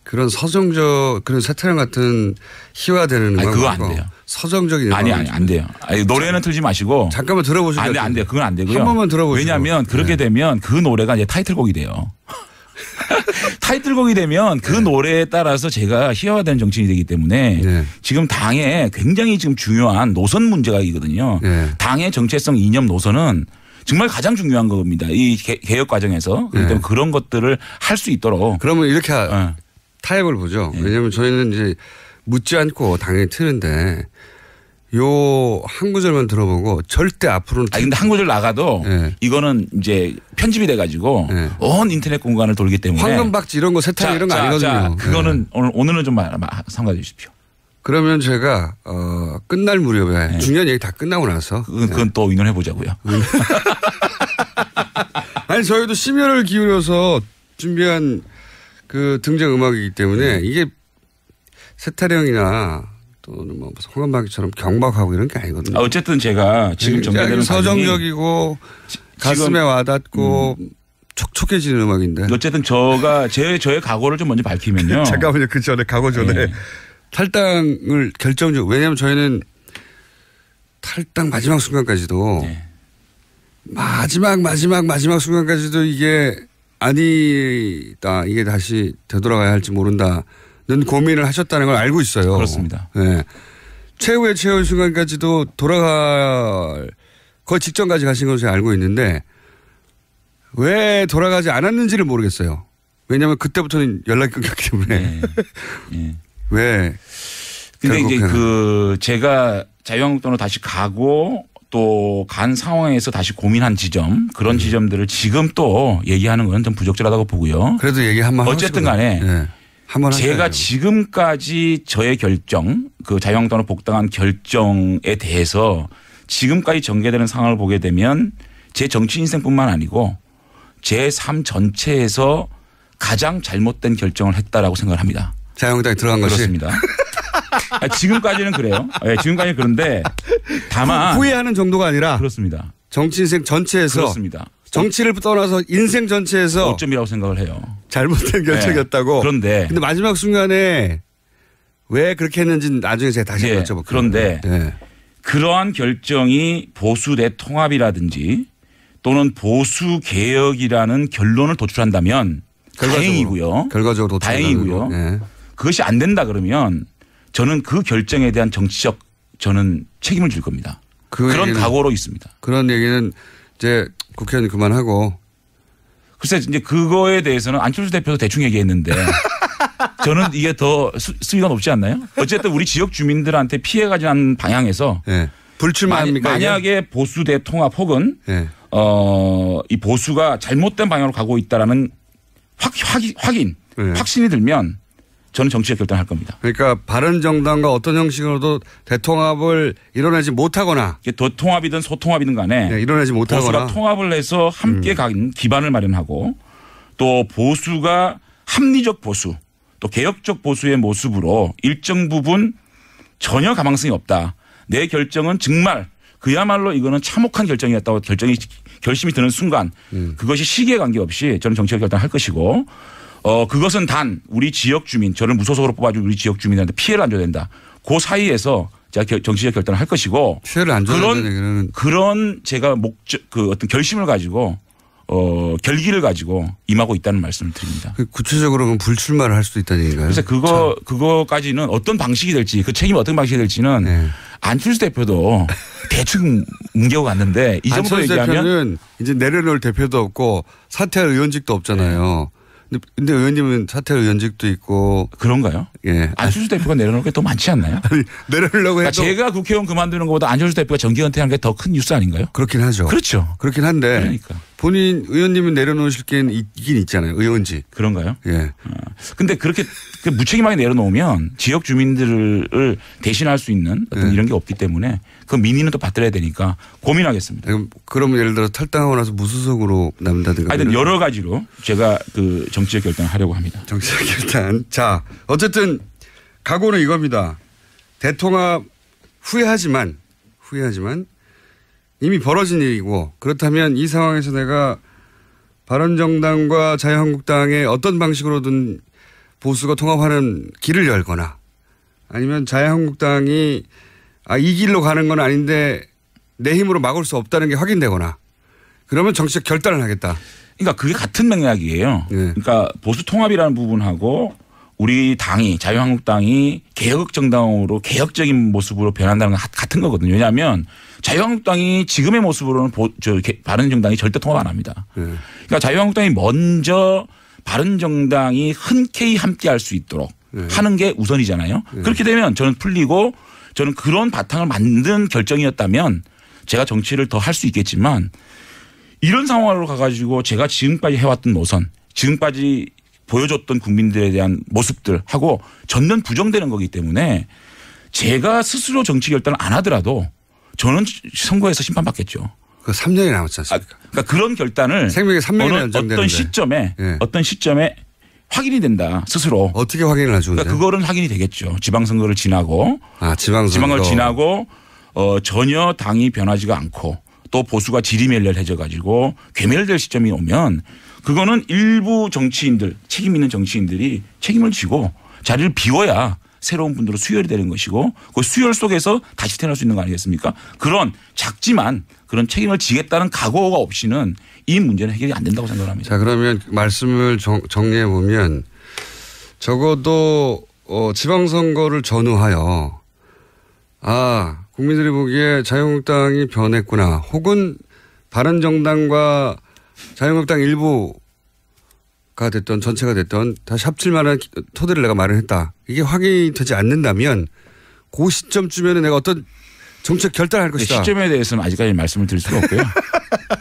그런 서정적 그런 세타령 같은 희화되는 음악
그거 안 돼요.
서정적인
아니 안 돼요. 아니, 노래는 틀지 마시고
잠깐만 들어보시죠.
안 돼요. 그건 안 되고요.
한 번만 들어보시죠.
왜냐하면 그렇게 되면 그 노래가 이제 타이틀곡이 돼요. 타이틀곡이 되면 그 노래에 따라서 제가 희화화되는 정치인이 되기 때문에 지금 당에 굉장히 지금 중요한 노선 문제가 있거든요. 당의 정체성 이념 노선은 정말 가장 중요한 겁니다. 이 개혁 과정에서. 그렇기 때문에 그런 것들을 할 수 있도록.
그러면 이렇게 타협을 보죠. 왜냐하면 저희는 이제 묻지 않고 당연히 트는데 요 한 구절만 들어보고 절대 앞으로는.
근데 한 구절 나가도 이거는 이제 편집이 돼가지고 온 인터넷 공간을 돌기 때문에.
황금박쥐 이런 거 세탁 이런 거 아니거든요.
자, 그거는 오늘은 좀 삼가해 주십시오.
그러면 제가 끝날 무렵에 중요한 얘기 다 끝나고 나서
그건 또 의논해 보자고요.
아니 저희도 심혈을 기울여서 준비한 그 등장 음악이기 때문에 이게 세타령이나 또는 뭐 황금박쥐처럼 경박하고 이런 게 아니거든요.
어쨌든 제가 지금 전개되는
서정적이고 가슴에 와닿고 촉촉해지는 음악인데.
어쨌든 저의 각오를 좀 먼저 밝히면요.
잠깐만요. 그 전에 각오 전에 탈당을 결정적으로. 왜냐하면 저희는 탈당 마지막 순간까지도 마지막 순간까지도 이게 아니다. 이게 다시 되돌아가야 할지 모른다는 고민을 하셨다는 걸 알고 있어요.
그렇습니다.
네. 최후의 순간까지도 돌아갈 거의 직전까지 가신 것을 제가 알고 있는데 왜 돌아가지 않았는지를 모르겠어요. 왜냐하면 그때부터는 연락이 끊겼기 때문에. 왜?
근데 이제 제가 자유한국당으로 다시 가고 또 간 상황에서 다시 고민한 지점 그런 지점들을 지금 또 얘기하는 건 좀 부적절하다고 보고요.
그래도 얘기 한번
어쨌든 간에
한번
제가 지금까지 저의 결정 그 자유한국당으로 복당한 결정에 대해서 지금까지 전개되는 상황을 보게 되면 제 정치 인생뿐만 아니고 제 삶 전체에서 가장 잘못된 결정을 했다라고 생각을 합니다.
자유한국당에 들어간 것이?
그렇습니다. 지금까지는 그래요. 지금까지는 그런데 다만
후회하는 정도가 아니라
그렇습니다.
정치 인생 전체에서
그렇습니다.
정치를 떠나서 인생 전체에서
어점이라고 생각을 해요.
잘못된 결정이었다고.
그런데
근데 마지막 순간에 왜 그렇게 했는지는 나중에 제가 다시 여쭤볼게요.
그런데 그러한 결정이 보수 대통합이라든지 또는 보수 개혁이라는 결론을 도출한다면 다행이고요.
결과적으로
다행이고요. 그것이 안 된다 그러면 저는 그 결정에 대한 정치적 저는 책임을 질 겁니다. 그런 각오로 있습니다.
그런 얘기는 이제 국회의원 그만하고.
글쎄 이제 그거에 대해서는 안철수 대표도 대충 얘기했는데 저는 이게 더 수위가 높지 않나요? 어쨌든 우리 지역 주민들한테 피해가지 않는 방향에서
불출마합니까?
만약에 보수 대통합 혹은 이 보수가 잘못된 방향으로 가고 있다라는 확신이 들면 저는 정치적 결단을 할 겁니다.
그러니까 바른정당과 어떤 형식으로도 대통합을 이뤄내지 못하거나
도통합이든 소통합이든 간에
이뤄내지 못하거나
보수가 통합을 해서 함께 간 기반을 마련하고 또 보수가 합리적 보수 또 개혁적 보수의 모습으로 일정 부분 전혀 가망성이 없다. 내 결정은 정말 그야말로 이거는 참혹한 결정이었다고 결심이 드는 순간 그것이 시기에 관계없이 저는 정치적 결단을 할 것이고 그것은 단 우리 지역 주민 저를 무소속으로 뽑아준 우리 지역 주민한테 피해를 안 줘야 된다. 그 사이에서 제가 정치적 결단을 할 것이고
피해를 안 줘야 된다는
그런 제가 어떤 결심을 가지고 결기를 가지고 임하고 있다는 말씀을 드립니다.
구체적으로는 불출마를 할 수도 있다는 얘기인가요?
그래서 그거까지는 어떤 방식이 될지 그 책임이 어떤 방식이 될지는 안철수 대표도 대충 뭉개고 갔는데 이 정도로 얘기하면
안철수 대표는 이제 내려놓을 대표도 없고 사퇴할 의원직도 없잖아요. 근데 의원님은 사퇴할 의원직도 있고.
그런가요? 안철수 대표가 내려놓을 게 더 많지 않나요?
아니, 내려놓으려고 해도.
제가 국회의원 그만두는 것보다 안철수 대표가 정기 은퇴하는 게 더 큰 뉴스 아닌가요?
그렇긴 하죠.
그렇죠.
그렇긴 한데.
그러니까.
본인 의원님은 내려놓으실 게 있긴 있잖아요. 의원직.
그런가요? 근데 그렇게 무책임하게 내려놓으면 지역 주민들을 대신할 수 있는 어떤 이런 게 없기 때문에 그 민의는 또 받들어야 되니까 고민하겠습니다.
그러면 예를 들어 탈당하고 나서 무소속으로 남는다든가.
하여튼 여러 가지로 제가 그 정치적 결단을 하려고 합니다.
정치적 결단. 자, 어쨌든 각오는 이겁니다. 대통합 후회하지만 이미 벌어진 일이고 그렇다면 이 상황에서 내가 바른정당과 자유한국당의 어떤 방식으로든 보수가 통합하는 길을 열거나 아니면 자유한국당이 이 길로 가는 건 아닌데 내 힘으로 막을 수 없다는 게 확인되거나 그러면 정치적 결단을 하겠다.
그러니까 그게 같은 맥락이에요. 그러니까 보수 통합이라는 부분하고 우리 당이 자유한국당이 개혁정당으로 개혁적인 모습으로 변한다는 건 같은 거거든요. 왜냐하면 자유한국당이 지금의 모습으로는 바른정당이 절대 통합 안 합니다. 그러니까 자유한국당이 먼저 바른정당이 흔쾌히 함께할 수 있도록 하는 게 우선이잖아요. 그렇게 되면 저는 풀리고 저는 그런 바탕을 만든 결정이었다면 제가 정치를 더 할 수 있겠지만 이런 상황으로 가가지고 제가 지금까지 해왔던 노선, 지금까지 보여줬던 국민들에 대한 모습들하고 전면 부정되는 거기 때문에 제가 스스로 정치 결단을 안 하더라도 저는 선거에서 심판받겠죠.
그 3년이 남았지 않습니까?
그러니까 그런 결단을
생명이 3년이나 연장되는데
어떤 시점에 확인이 된다 스스로.
어떻게 확인을 하죠?
그러니까 그거는 확인이 되겠죠. 지방선거를 지나고. 지방을 지나고 전혀 당이 변하지가 않고 또 보수가 지리멸렬해져 가지고 괴멸될 시점이 오면 그거는 일부 정치인들 책임 있는 정치인들이 책임을 지고 자리를 비워야 새로운 분들로 수혈이 되는 것이고 그 수혈 속에서 다시 태어날 수 있는 거 아니겠습니까? 그런 작지만 그런 책임을 지겠다는 각오가 없이는 이 문제는 해결이 안 된다고 생각합니다.
자, 그러면 말씀을 정리해 보면 적어도 지방선거를 전후하여 국민들이 보기에 자유한국당이 변했구나 혹은 바른정당과 자유한국당 일부가 됐던 전체가 됐던 다시 합칠 만한 토대를 내가 마련했다. 이게 확인이 되지 않는다면 그 시점쯤에는 내가 어떤 정책 결단할 것이다.
시점에 대해서는 아직까지 말씀을 드릴 수가 없고요.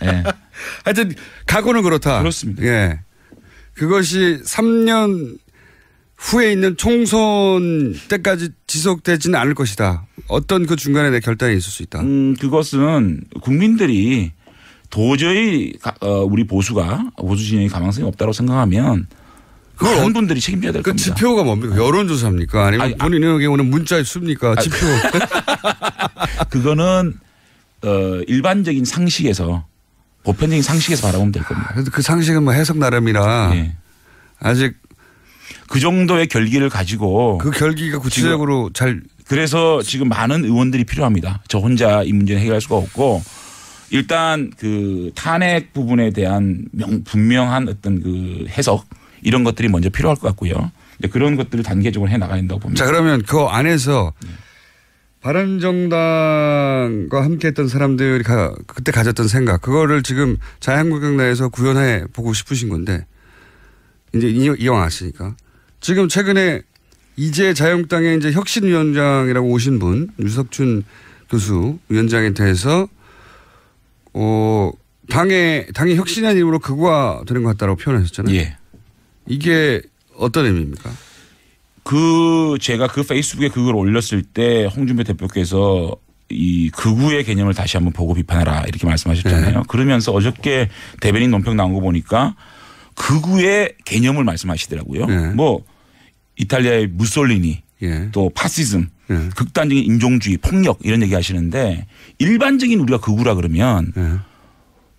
네.
하여튼 각오는 그렇다.
그렇습니다.
예. 그것이 3년 후에 있는 총선 때까지 지속되지는 않을 것이다. 어떤 그 중간에 내 결단이 있을 수 있다.
그것은 국민들이 도저히 우리 보수 진영이 가망성이 없다고 생각하면 그런 분들이 책임져야 될 겁니다.
지표가 뭡니까? 여론조사입니까? 아니면 본인의 경우는 문자에 씁니까? 지표.
그거는 일반적인 상식에서 보편적인 상식에서 바라보면 될 겁니다.
그래도 그 상식은 뭐 해석 나름이라 아직
그 정도의 결기를 가지고
그 결기가 구체적으로
그래서 지금 많은 의원들이 필요합니다. 저 혼자 이 문제는 해결할 수가 없고 일단 그 탄핵 부분에 대한 분명한 어떤 그 해석 이런 것들이 먼저 필요할 것 같고요. 그런 것들을 단계적으로 해 나가야 된다고 봅니다.
자, 그러면 그 안에서 바른정당과 함께했던 사람들이 그때 가졌던 생각 그거를 지금 자유한국당 내에서 구현해 보고 싶으신 건데 이제 이왕 아시니까 지금 최근에 이제 자유한국당의 이제 혁신위원장이라고 오신 분 유석춘 교수 위원장에 대해서 당의 혁신한 이름으로 극화되는 것 같다라고 표현하셨잖아요.
예.
이게 어떤 의미입니까?
제가 그 페이스북에 그걸 올렸을 때 홍준표 대표께서 이 극우의 개념을 다시 한번 보고 비판하라 이렇게 말씀하셨잖아요. 그러면서 어저께 대변인 논평 나온 거 보니까 극우의 개념을 말씀하시더라고요. 뭐 이탈리아의 무솔리니 또 파시즘 극단적인 인종주의 폭력 이런 얘기 하시는데 일반적인 우리가 극우라 그러면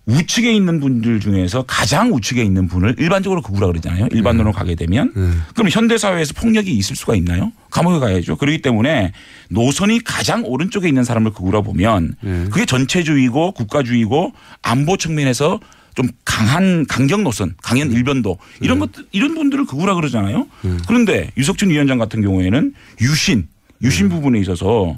우측에 있는 분들 중에서 가장 우측에 있는 분을 일반적으로 극우라 그러잖아요. 일반론으로 가게 되면. 그럼 현대사회에서 폭력이 있을 수가 있나요? 감옥에 가야죠. 그렇기 때문에 노선이 가장 오른쪽에 있는 사람을 극우라 보면 그게 전체주의고 국가주의고 안보 측면에서 좀 강한 강경 노선, 강한 일변도 이런 것들 이런 분들을 극우라 그러잖아요. 그런데 유석춘 위원장 같은 경우에는 유신 부분에 있어서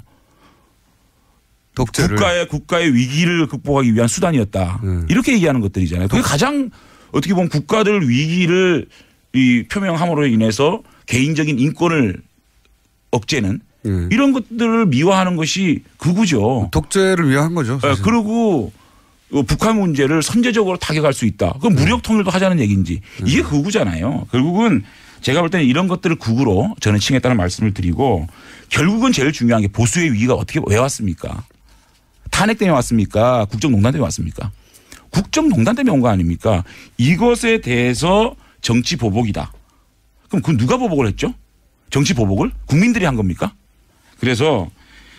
국가의 위기를 극복하기 위한 수단이었다. 이렇게 얘기하는 것들이잖아요. 그게 가장 어떻게 보면 국가들 위기를 표명함으로 인해서 개인적인 인권을 억제는 이런 것들을 미화하는 것이 극우죠.
독재를 위한 거죠. 사실.
그리고 북한 문제를 선제적으로 타격할 수 있다. 그럼 무력 통일도 하자는 얘기인지 이게 극우잖아요. 결국은 제가 볼 때는 이런 것들을 극우로 저는 칭했다는 말씀을 드리고 결국은 제일 중요한 게 보수의 위기가 왜 왔습니까? 탄핵 때문에 왔습니까? 국정농단 때문에 왔습니까? 국정농단 때문에 온 거 아닙니까? 이것에 대해서 정치 보복이다. 그럼 그건 누가 보복을 했죠? 정치 보복을? 국민들이 한 겁니까? 그래서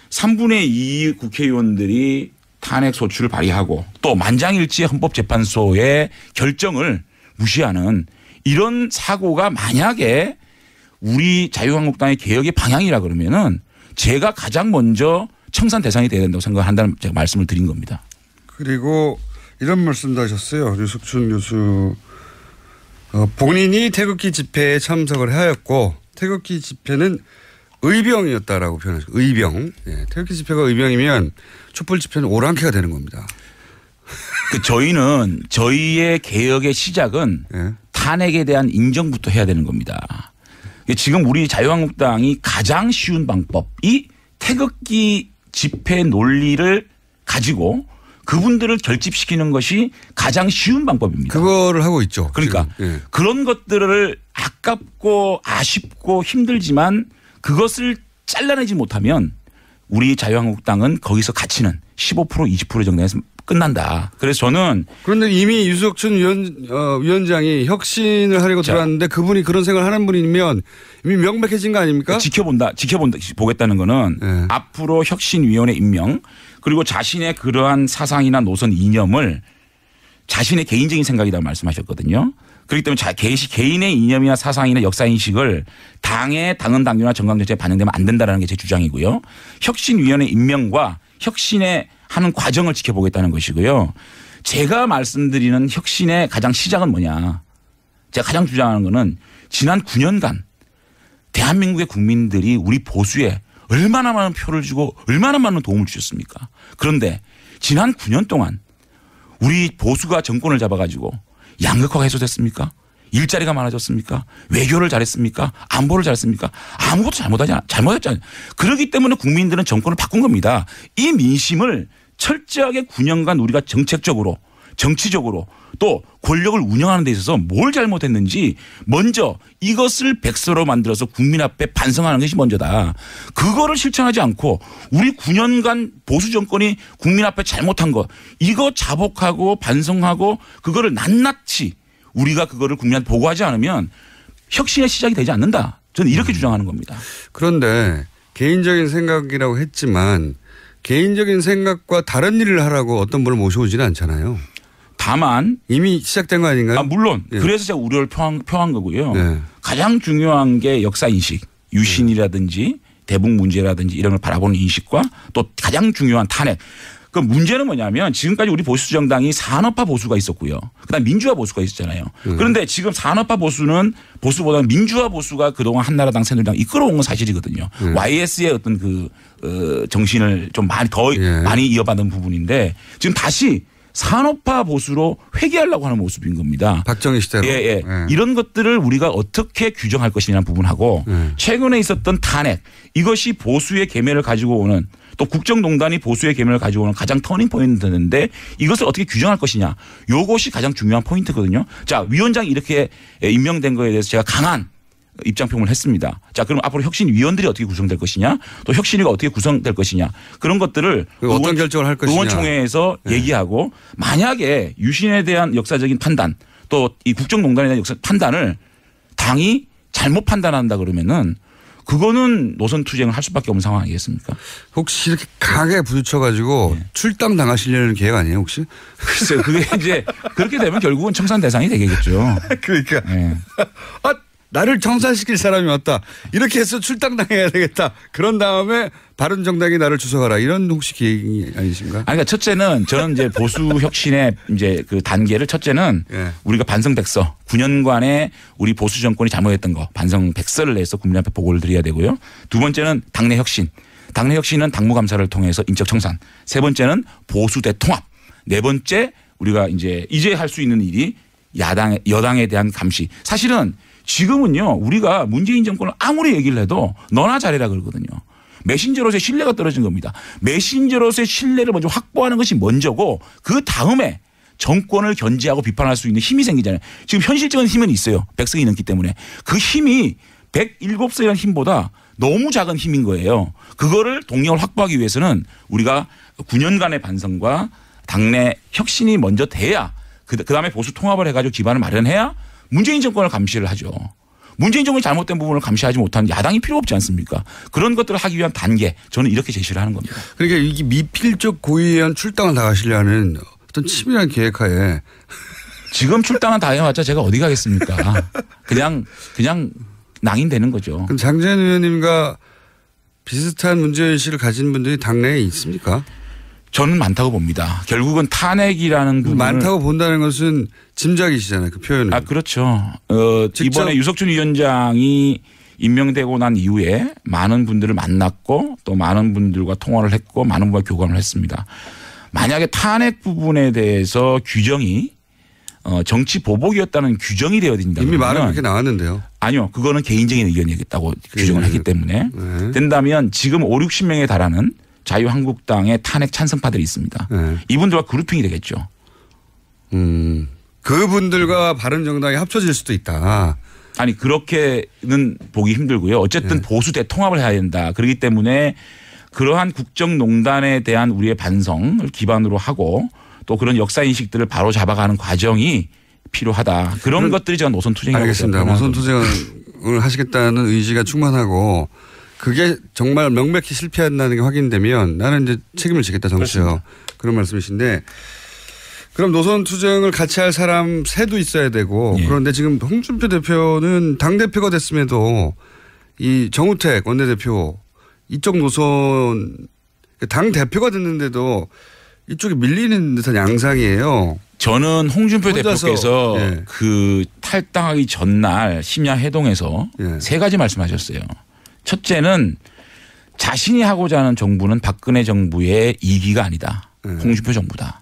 3분의 2 국회의원들이 탄핵 소추를 발의하고 또 만장일치의 헌법재판소의 결정을 무시하는 이런 사고가 만약에 우리 자유한국당의 개혁의 방향이라 그러면은 제가 가장 먼저 청산 대상이 돼야 된다고 생각한다는 제가 말씀을 드린 겁니다.
그리고 이런 말씀도 하셨어요. 유석춘 교수 본인이 태극기 집회에 참석을 하였고 태극기 집회는 의병이었다라고 표현하셨고 의병. 태극기 집회가 의병이면 촛불 집회는 오랑캐가 되는 겁니다.
저희는 저희의 개혁의 시작은 탄핵에 대한 인정부터 해야 되는 겁니다. 지금 우리 자유한국당이 가장 쉬운 방법이 태극기 집회 논리를 가지고 그분들을 결집시키는 것이 가장 쉬운 방법입니다.
그거를 하고 있죠.
그러니까 예. 그런 것들을 아깝고 아쉽고 힘들지만 그것을 잘라내지 못하면 우리 자유한국당은 거기서 가치는 15% 20% 정도에서 끝난다. 그래서 저는
그런데 이미 유석춘 위원장이 혁신을 하려고 들어왔는데 그분이 그런 생각을 하는 분이면 이미 명백해진 거 아닙니까?
보겠다는 거는 네. 앞으로 혁신위원회 임명 그리고 자신의 그러한 사상이나 노선 이념을 자신의 개인적인 생각이라고 말씀하셨거든요. 그렇기 때문에 개인의 이념이나 사상이나 역사인식을 당의 당헌당규나 정강정책에 반영되면 안 된다는 게 제 주장이고요. 혁신위원회 임명과 혁신의 하는 과정을 지켜보겠다는 것이고요. 제가 말씀드리는 혁신의 가장 시작은 뭐냐. 제가 가장 주장하는 거는 지난 9년간 대한민국의 국민들이 우리 보수에 얼마나 많은 표를 주고 얼마나 많은 도움을 주셨습니까? 그런데 지난 9년 동안 우리 보수가 정권을 잡아가지고 양극화가 해소됐습니까? 일자리가 많아졌습니까? 외교를 잘했습니까? 안보를 잘했습니까? 아무것도 잘못했잖아요. 그렇기 때문에 국민들은 정권을 바꾼 겁니다. 이 민심을 철저하게 9년간 우리가 정책적으로 정치적으로 또 권력을 운영하는 데 있어서 뭘 잘못했는지 먼저 이것을 백서로 만들어서 국민 앞에 반성하는 것이 먼저다. 그거를 실천하지 않고 우리 9년간 보수 정권이 국민 앞에 잘못한 것 이거 자복하고 반성하고 그거를 낱낱이 우리가 그거를 국민한테 보고하지 않으면 혁신의 시작이 되지 않는다. 저는 이렇게 주장하는 겁니다.
그런데 개인적인 생각이라고 했지만 개인적인 생각과 다른 일을 하라고 어떤 분을 모셔오지는 않잖아요.
다만
이미 시작된 거 아닌가요?
물론
예.
그래서 제가 우려를 표한 거고요. 예. 가장 중요한 게 역사인식 유신이라든지 대북 문제라든지 이런 걸 바라보는 인식과 또 가장 중요한 탄핵. 그 문제는 뭐냐면 지금까지 우리 보수 정당이 산업화 보수가 있었고요. 그다음 민주화 보수가 있었잖아요. 그런데 지금 산업화 보수는 보수보다는 민주화 보수가 그동안 한나라당 새누리당 이끌어온 건 사실이거든요. YS의 어떤 그 정신을 좀 많이 이어받은 부분인데 지금 다시 산업화 보수로 회귀하려고 하는 모습인 겁니다.
박정희 시대로.
예. 이런 것들을 우리가 어떻게 규정할 것이냐는 부분하고 최근에 있었던 탄핵 이것이 보수의 계매를 가지고 오는 또 국정농단이 보수의 계매를 가지고 오는 가장 터닝 포인트인데 이것을 어떻게 규정할 것이냐. 이것이 가장 중요한 포인트거든요. 자, 위원장이 이렇게 임명된 거에 대해서 제가 강한 입장표명을 했습니다. 자, 그럼 앞으로 혁신위원들이 어떻게 구성될 것이냐 또 혁신위가 어떻게 구성될 것이냐 그런 것들을
어떤 결정을 할 것이냐
의원총회에서 얘기하고 만약에 유신에 대한 역사적인 판단 또 이 국정농단에 대한 역사 판단을 당이 잘못 판단한다 그러면은 그거는 노선 투쟁을 할 수밖에 없는 상황 아니겠습니까?
혹시 이렇게 강하게 부딪혀가지고 출당 당하시려는 계획 아니에요 혹시?
글쎄요. 그게 이제 그렇게 되면 결국은 청산 대상이 되겠죠.
그러니까. 네. 나를 청산시킬 사람이 왔다. 이렇게 해서 출당당해야 되겠다. 그런 다음에 바른정당이 나를 주석하라. 이런 혹시 계획이 아니신가?
그러니까 첫째는 저는 이제 보수 혁신의 이제 그 단계를 첫째는 우리가 반성 백서 9년간의 우리 보수 정권이 잘못했던 거 반성 백서를 내서 국민 앞에 보고를 드려야 되고요. 두 번째는 당내 혁신. 당내 혁신은 당무감사를 통해서 인적 청산. 세 번째는 보수 대통합. 네 번째 우리가 이제 할 수 있는 일이 여당에 대한 감시. 사실은 지금은요 우리가 문재인 정권을 아무리 얘기를 해도 너나 잘해라 그러거든요. 메신저로서의 신뢰가 떨어진 겁니다. 메신저로서의 신뢰를 먼저 확보하는 것이 먼저고 그 다음에 정권을 견제하고 비판할 수 있는 힘이 생기잖아요. 지금 현실적인 힘은 있어요. 100석이 넘기 때문에. 그 힘이 107석이라는 힘보다 너무 작은 힘인 거예요. 그거를 동력을 확보하기 위해서는 우리가 9년간의 반성과 당내 혁신이 먼저 돼야 그다음에 보수 통합을 해가지고 기반을 마련해야 문재인 정권을 감시를 하죠. 문재인 정권이 잘못된 부분을 감시하지 못하는 야당이 필요 없지 않습니까? 그런 것들을 하기 위한 단계 저는 이렇게 제시를 하는 겁니다.
그러니까 이게 미필적 고의한 출당을 당하시려는 어떤 치밀한 계획하에
지금 출당은 다 해왔자 제가 어디 가겠습니까? 그냥 낭인되는 거죠.
그럼 장재현 의원님과 비슷한 문제의식을 가진 분들이 당내에 있습니까?
저는 많다고 봅니다. 결국은 탄핵이라는 부분을.
많다고 본다는 것은 짐작이시잖아요. 그 표현은.
그렇죠. 이번에 유석춘 위원장이 임명되고 난 이후에 많은 분들을 만났고 또 많은 분들과 통화를 했고 많은 분과 교감을 했습니다. 만약에 탄핵 부분에 대해서 규정이 정치 보복이었다는 규정이 되어야 된다.
이미 말은 그렇게 나왔는데요.
아니요. 그거는 개인적인 의견이겠다고 규정을 했기 때문에 된다면 지금 5, 60명에 달하는 자유한국당의 탄핵 찬성파들이 있습니다. 이분들과 그룹핑이 되겠죠.
그분들과 바른정당이 합쳐질 수도 있다.
아니 그렇게는 보기 힘들고요. 어쨌든 보수 대통합을 해야 된다. 그렇기 때문에 그러한 국정농단에 대한 우리의 반성을 기반으로 하고 또 그런 역사인식들을 바로 잡아가는 과정이 필요하다. 그런 것들이 제가 노선투쟁이라고
알겠습니다. 노선투쟁을 하시겠다는 의지가 충만하고 그게 정말 명백히 실패한다는 게 확인되면 나는 이제 책임을 지겠다 정치요. 그렇습니다. 그런 말씀이신데 그럼 노선투쟁을 같이 할 사람 새도 있어야 되고 그런데 지금 홍준표 대표는 당대표가 됐음에도 이 정우택 원내대표 이쪽 노선 당대표가 됐는데도 이쪽에 밀리는 듯한 양상이에요.
저는 홍준표 대표께서 그 탈당하기 전날 심야 회동에서 세 가지 말씀하셨어요. 첫째는 자신이 하고자 하는 정부는 박근혜 정부의 2기가 아니다. 홍준표 정부다.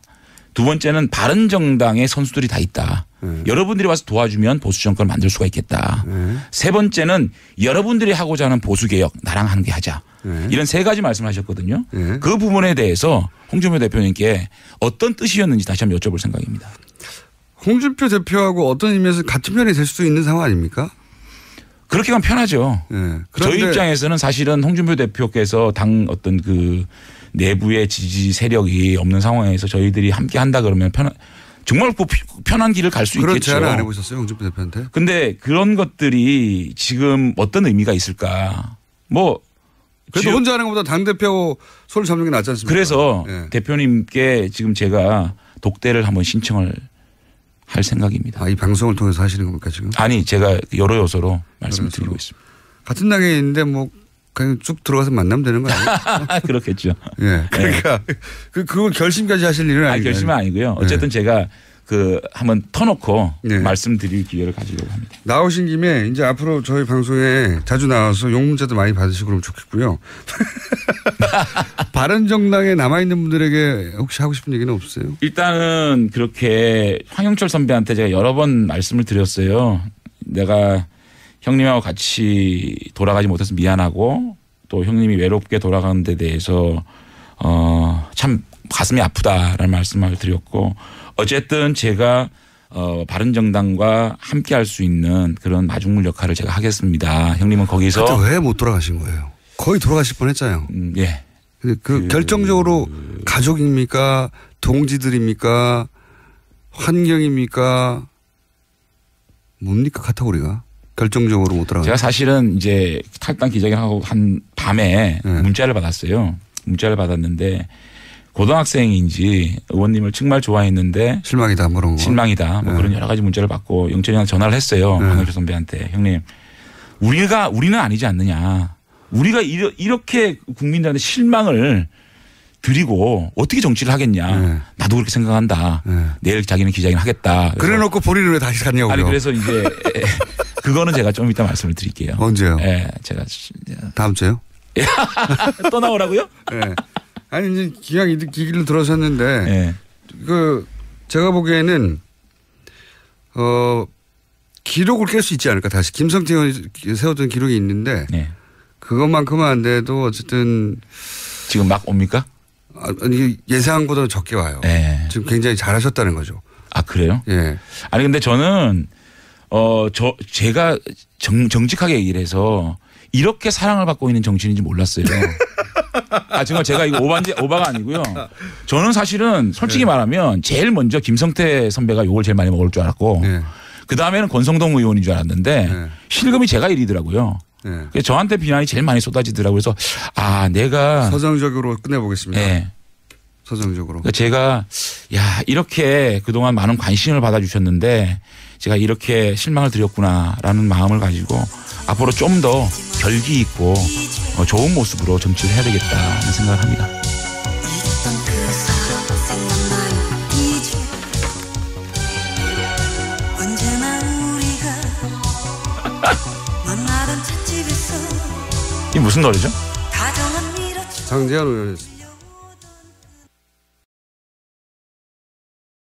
두 번째는 바른정당의 선수들이 다 있다. 여러분들이 와서 도와주면 보수 정권을 만들 수가 있겠다. 세 번째는 여러분들이 하고자 하는 보수개혁 나랑 함께 하자. 이런 세 가지 말씀하셨거든요. 그 부분에 대해서 홍준표 대표님께 어떤 뜻이었는지 다시 한번 여쭤볼 생각입니다.
홍준표 대표하고 어떤 의미에서 같은 편이 될 수도 있는 상황 아닙니까?
그렇게 가면 편하죠. 저희 입장에서는 사실은 홍준표 대표께서 당 어떤 그 내부의 지지 세력이 없는 상황에서 저희들이 함께 한다 그러면 정말 편한 길을 갈 수 있겠죠.
그런 제안을 안 해고 있었어요. 홍준표 대표한테.
근데 그런 것들이 지금 어떤 의미가 있을까.
그래도 혼자 하는 것보다 당대표 손을 잡는 게 낫지 않습니까?
그래서 대표님께 지금 제가 독대를 한번 신청을 할 생각입니다.
이 방송을 통해서 하시는 겁니까 지금?
아니 제가 여러 요소로 말씀을 드리고 있습니다.
같은 당에 있는데 그냥 쭉 들어가서 만나면 되는 거 아니에요?
그렇겠죠.
그러니까 그걸 결심까지 하실 일은 아니에요.
결심은 아니고요. 어쨌든 제가 한번 터놓고 말씀드릴 기회를 가지려고 합니다.
나오신 김에 이제 앞으로 저희 방송에 자주 나와서 욕 문자도 많이 받으시고 그러면 좋겠고요. 바른정당에 남아있는 분들에게 혹시 하고 싶은 얘기는 없으세요?
일단은 그렇게 황영철 선배한테 제가 여러 번 말씀을 드렸어요. 내가 형님하고 같이 돌아가지 못해서 미안하고 또 형님이 외롭게 돌아가는 데 대해서 참 가슴이 아프다라는 말씀을 드렸고 어쨌든 제가 바른정당과 함께 할 수 있는 그런 마중물 역할을 제가 하겠습니다. 형님은 거기서.
그때 왜 못 돌아가신 거예요? 거의 돌아가실 뻔했잖아요.
예.
결정적으로 가족입니까? 동지들입니까? 환경입니까? 뭡니까 카테고리가? 결정적으로 못 돌아가.
제가 사실은 이제 탈당 기자회견하고 한 밤에 문자를 받았어요. 문자를 받았는데 고등학생인지 의원님을 정말 좋아했는데
실망이다 그런 거.
실망이다 그런 여러 가지 문자를 받고 영철이한테 전화를 했어요. 황영철 선배한테. 형님 우리는 아니지 않느냐. 우리가 이렇게 국민들한테 실망을 드리고 어떻게 정치를 하겠냐. 나도 그렇게 생각한다. 내일 자기는 기자회견 하겠다.
그래놓고 본인은 왜 다시 갔냐고요.
아니 그래서 이제 그거는 제가 좀 이따 말씀을 드릴게요.
언제요?
제가
다음 주에요?
또 나오라고요?
아니 이제 기왕 이 길을 들어섰는데 제가 보기에는 기록을 깰 수 있지 않을까 다시 김성태 의원이 세웠던 기록이 있는데 그것만큼은 안 돼도 어쨌든
지금 막 옵니까?
아니 예상보다 적게 와요. 지금 굉장히 잘하셨다는 거죠.
아 그래요?
예.
아니 근데 저는 제가 정직하게 얘기를 해서 이렇게 사랑을 받고 있는 정치인인지 몰랐어요. 정말 제가 이거 오바가 아니고요. 저는 사실은 솔직히 말하면 제일 먼저 김성태 선배가 욕을 제일 많이 먹을 줄 알았고 그 다음에는 권성동 의원인 줄 알았는데 실검이 제가 1위더라고요. 그래서 저한테 비난이 제일 많이 쏟아지더라고요. 그래서 내가
서정적으로 끝내보겠습니다. 서정적으로.
그러니까 제가 이렇게 그동안 많은 관심을 받아주셨는데 제가 이렇게 실망을 드렸구나라는 마음을 가지고 앞으로 좀 더 결기 있고 좋은 모습으로 정치를 해야 되겠다는 생각을 합니다. 이게 무슨 노래죠?
장재현 의원